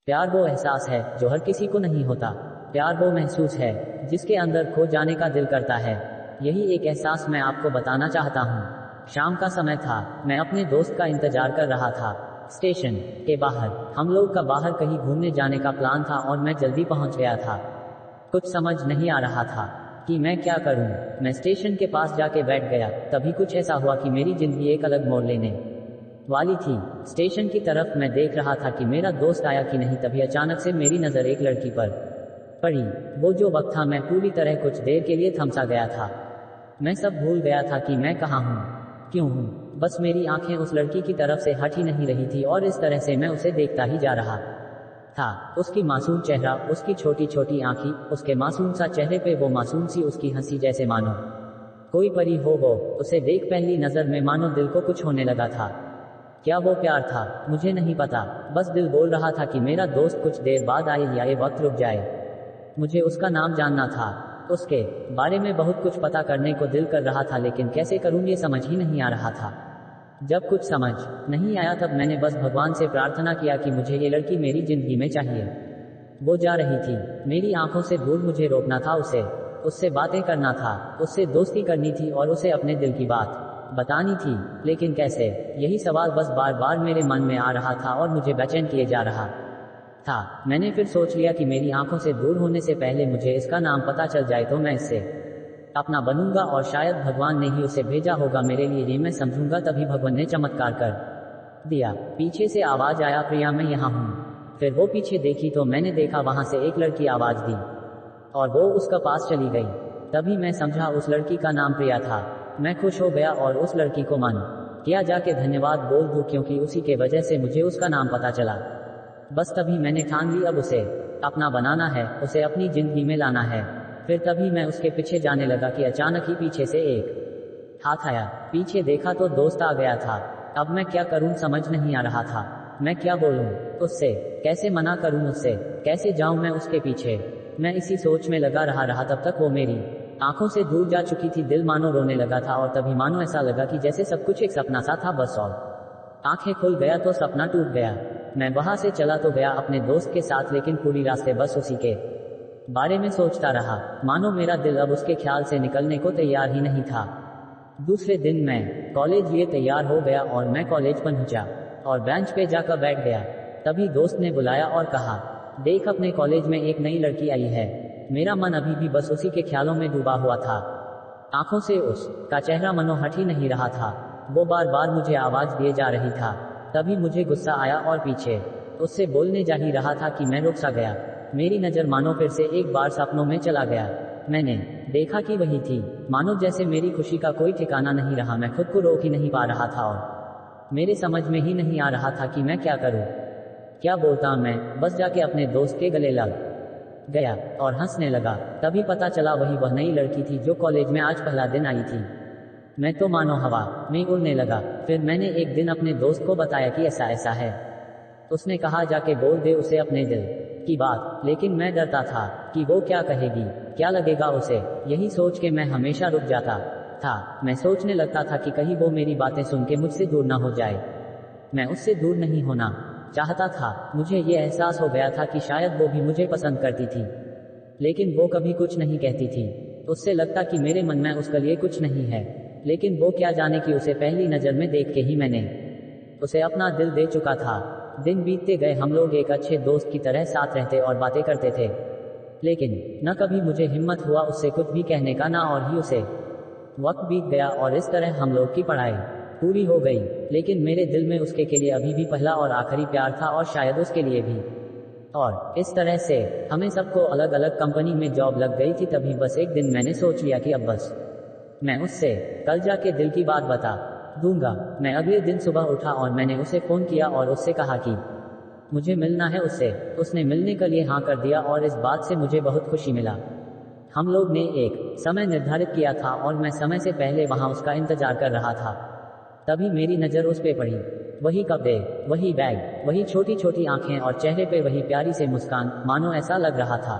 प्यार वो एहसास है जो हर किसी को नहीं होता। प्यार वो महसूस है जिसके अंदर खो जाने का दिल करता है। यही एक एहसास मैं आपको बताना चाहता हूँ। शाम का समय था, मैं अपने दोस्त का इंतजार कर रहा था। स्टेशन के बाहर हम लोग का बाहर कहीं घूमने जाने का प्लान था और मैं जल्दी पहुंच गया था। कुछ समझ नहीं आ रहा था कि मैं क्या करूं। मैं स्टेशन के पास जाके बैठ गया। तभी कुछ ऐसा हुआ कि मेरी जिंदगी एक अलग मोड़ लेने वाली थी। स्टेशन की तरफ मैं देख रहा था कि मेरा दोस्त आया कि नहीं, तभी अचानक से मेरी नजर एक लड़की पर पड़ी। वो जो वक्त था, मैं पूरी तरह कुछ देर के लिए थमसा गया था। मैं सब भूल गया था कि मैं कहाँ हूँ, क्यों हूँ। बस मेरी आंखें उस लड़की की तरफ से हट ही नहीं रही थी और इस तरह से मैं उसे देखता ही जा रहा था। उसकी मासूम चेहरा, उसकी छोटी छोटी आंखें, उसके मासूम सा चेहरे पे वो मासूम सी उसकी हंसी, जैसे मानो कोई परी हो वो। उसे देख पहली नजर में मानो दिल को कुछ होने लगा था। क्या वो प्यार था? मुझे नहीं पता। बस दिल बोल रहा था कि मेरा दोस्त कुछ देर बाद आए या ये वक्त रुक जाए। मुझे उसका नाम जानना था। उसके बारे में बहुत कुछ पता करने को दिल कर रहा था, लेकिन कैसे करूं ये समझ ही नहीं आ रहा था। जब कुछ समझ नहीं आया तब मैंने बस भगवान से प्रार्थना किया कि मुझे ये लड़की मेरी जिंदगी में चाहिए। वो जा रही थी, मेरी आंखों से दूर। मुझे रोकना था उसे, उससे बातें करना था, उससे दोस्ती करनी थी और उसे अपने दिल की बात बतानी थी। लेकिन कैसे? यही सवाल बस बार बार मेरे मन में आ रहा था और मुझे बेचैन किए जा रहा था। मैंने फिर सोच लिया कि मेरी आंखों से दूर होने से पहले मुझे इसका नाम पता चल जाए तो मैं इससे अपना बनूंगा और शायद भगवान ने ही उसे भेजा होगा मेरे लिए, ये मैं समझूंगा। तभी भगवान ने चमत्कार कर दिया। पीछे से आवाज आया, प्रिया मैं यहाँ हूँ। फिर वो पीछे देखी तो मैंने देखा वहां से एक लड़की आवाज दी और वो उसका पास चली गई। तभी मैं समझा उस लड़की का नाम प्रिया था। मैं खुश हो गया और उस लड़की को मन किया जाके धन्यवाद बोल दूं, क्योंकि उसी के वजह से मुझे उसका नाम पता चला। बस तभी मैंने ठान ली अब उसे अपना बनाना है, उसे अपनी जिंदगी में लाना है। फिर तभी मैं उसके पीछे जाने लगा कि अचानक ही पीछे से एक हाथ आया। पीछे देखा तो दोस्त आ गया था। अब मैं क्या करूं समझ नहीं आ रहा था। मैं क्या बोलूं उससे, कैसे मना करूं उससे, कैसे जाऊं मैं उसके पीछे। मैं इसी सोच में लगा रहा तब तक वो मेरी आंखों से दूर जा चुकी थी। दिल मानो रोने लगा था और तभी मानो ऐसा लगा कि जैसे सब कुछ एक सपना सा था बस, और आंखें खुल गया तो सपना टूट गया। मैं वहां से चला तो गया अपने दोस्त के साथ, लेकिन पूरी रास्ते बस उसी के बारे में सोचता रहा। मानो मेरा दिल अब उसके ख्याल से निकलने को तैयार ही नहीं था। दूसरे दिन मैं कॉलेज लिए तैयार हो गया और मैं कॉलेज पहुंचा और बेंच पे जाकर बैठ गया। तभी दोस्त ने बुलाया और कहा, देख अपने कॉलेज में एक नई लड़की आई है। मेरा मन अभी भी बस उसी के ख्यालों में डूबा हुआ था। आंखों से उसका चेहरा मनो हट ही नहीं रहा था। वो बार बार मुझे आवाज दिए जा रही था। तभी मुझे गुस्सा आया और पीछे उससे बोलने जा ही रहा था कि मैं रुक सा गया। मेरी नजर मानो फिर से एक बार सपनों में चला गया। मैंने देखा कि वही थी। मानो जैसे मेरी खुशी का कोई ठिकाना नहीं रहा। मैं खुद को रोक ही नहीं पा रहा था और मेरे समझ में ही नहीं आ रहा था कि मैं क्या करूं, क्या बोलता। मैं बस जाके अपने दोस्त के गले लग गया और हंसने लगा। तभी पता चला वह नई लड़की थी जो कॉलेज में आज पहला दिन आई थी। मैं तो मानो हवा में उड़ने लगा। फिर मैंने एक दिन अपने दोस्त को बताया कि ऐसा ऐसा है। उसने कहा जाके बोल दे उसे अपने दिल की बात। लेकिन मैं डरता था कि वो क्या कहेगी, क्या लगेगा उसे। यही सोच के मैं हमेशा रुक जाता था। मैं सोचने लगता था कि कहीं वो मेरी बातें सुन के मुझसे दूर ना हो जाए। मैं उससे दूर नहीं होना चाहता था। मुझे ये एहसास हो गया था कि शायद वो भी मुझे पसंद करती थी, लेकिन वो कभी कुछ नहीं कहती थी। उससे लगता कि मेरे मन में उसके लिए कुछ नहीं है, लेकिन वो क्या जाने कि उसे पहली नजर में देख के ही मैंने उसे अपना दिल दे चुका था। दिन बीतते गए, हम लोग एक अच्छे दोस्त की तरह साथ रहते और बातें करते थे, लेकिन न कभी मुझे हिम्मत हुआ उससे कुछ भी कहने का, ना और ही उसे। वक्त बीत गया और इस तरह हम लोग की पढ़ाई पूरी हो गई, लेकिन मेरे दिल में उसके के लिए अभी भी पहला और आखिरी प्यार था और शायद उसके लिए भी। और इस तरह से हमें सबको अलग अलग कंपनी में जॉब लग गई थी। तभी बस एक दिन मैंने सोच लिया कि अब बस मैं उससे कल जाके दिल की बात बता दूंगा। मैं अगले दिन सुबह उठा और मैंने उसे फोन किया और उससे कहा कि मुझे मिलना है उससे। उसने मिलने के लिए हाँ कर दिया और इस बात से मुझे बहुत खुशी मिला। हम लोग ने एक समय निर्धारित किया था और मैं समय से पहले वहां उसका इंतजार कर रहा था। तभी मेरी नजर उस पे पड़ी। वही कपड़े, वही बैग, वही छोटी छोटी आंखें और चेहरे पे वही प्यारी से मुस्कान। मानो ऐसा लग रहा था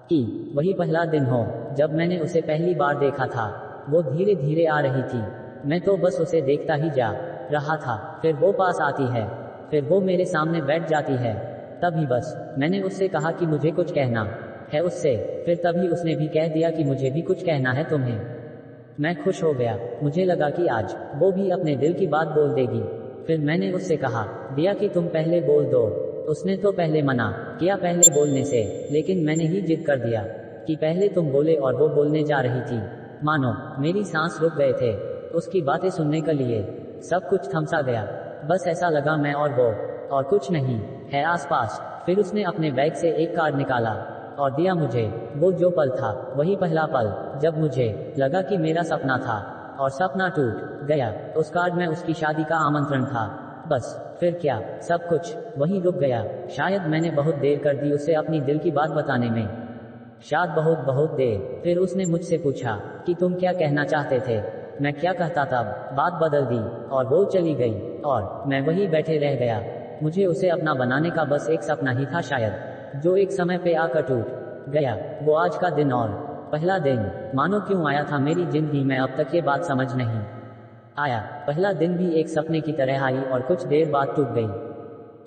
कि वही पहला दिन हो जब मैंने उसे पहली बार देखा था। वो धीरे धीरे आ रही थी। मैं तो बस उसे देखता ही जा रहा था। फिर वो पास आती है, फिर वो मेरे सामने बैठ जाती है। तभी बस मैंने उससे कहा कि मुझे कुछ कहना है उससे। फिर तभी उसने भी कह दिया कि मुझे भी कुछ कहना है तुम्हें। मैं खुश हो गया, मुझे लगा कि आज वो भी अपने दिल की बात बोल देगी। फिर मैंने उससे कहा दिया कि तुम पहले बोल दो। उसने तो पहले मना किया पहले बोलने से, लेकिन मैंने ही जिद कर दिया कि पहले तुम बोले और वो बोलने जा रही थी। मानो मेरी सांस रुक गए थे उसकी बातें सुनने के लिए। सब कुछ थमसा गया, बस ऐसा लगा मैं और वो और कुछ नहीं है आसपास। फिर उसने अपने बैग से एक कार्ड निकाला और दिया मुझे। वो जो पल था वही पहला पल जब मुझे लगा कि मेरा सपना था और सपना टूट गया। उस कार्ड में उसकी शादी का आमंत्रण था। बस फिर क्या, सब कुछ वहीं रुक गया। शायद मैंने बहुत देर कर दी उसे अपनी दिल की बात बताने में, शायद बहुत बहुत देर। फिर उसने मुझसे पूछा कि तुम क्या कहना चाहते थे। मैं क्या कहता तब बात बदल दी और वो चली गई और मैं वहीं बैठे रह गया। मुझे उसे अपना बनाने का बस एक सपना ही था शायद, जो एक समय पे आकर टूट गया। वो आज का दिन और पहला दिन मानो क्यों आया था मेरी जिंदगी में, अब तक ये बात समझ नहीं आया। पहला दिन भी एक सपने की तरह आई और कुछ देर बाद टूट गई।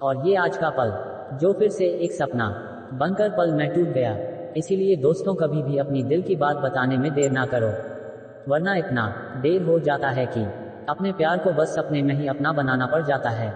और ये आज का पल जो फिर से एक सपना बनकर पल में टूट गया। इसीलिए दोस्तों कभी भी अपनी दिल की बात बताने में देर ना करो, वरना इतना देर हो जाता है कि अपने प्यार को बस सपने में ही अपना बनाना पड़ जाता है।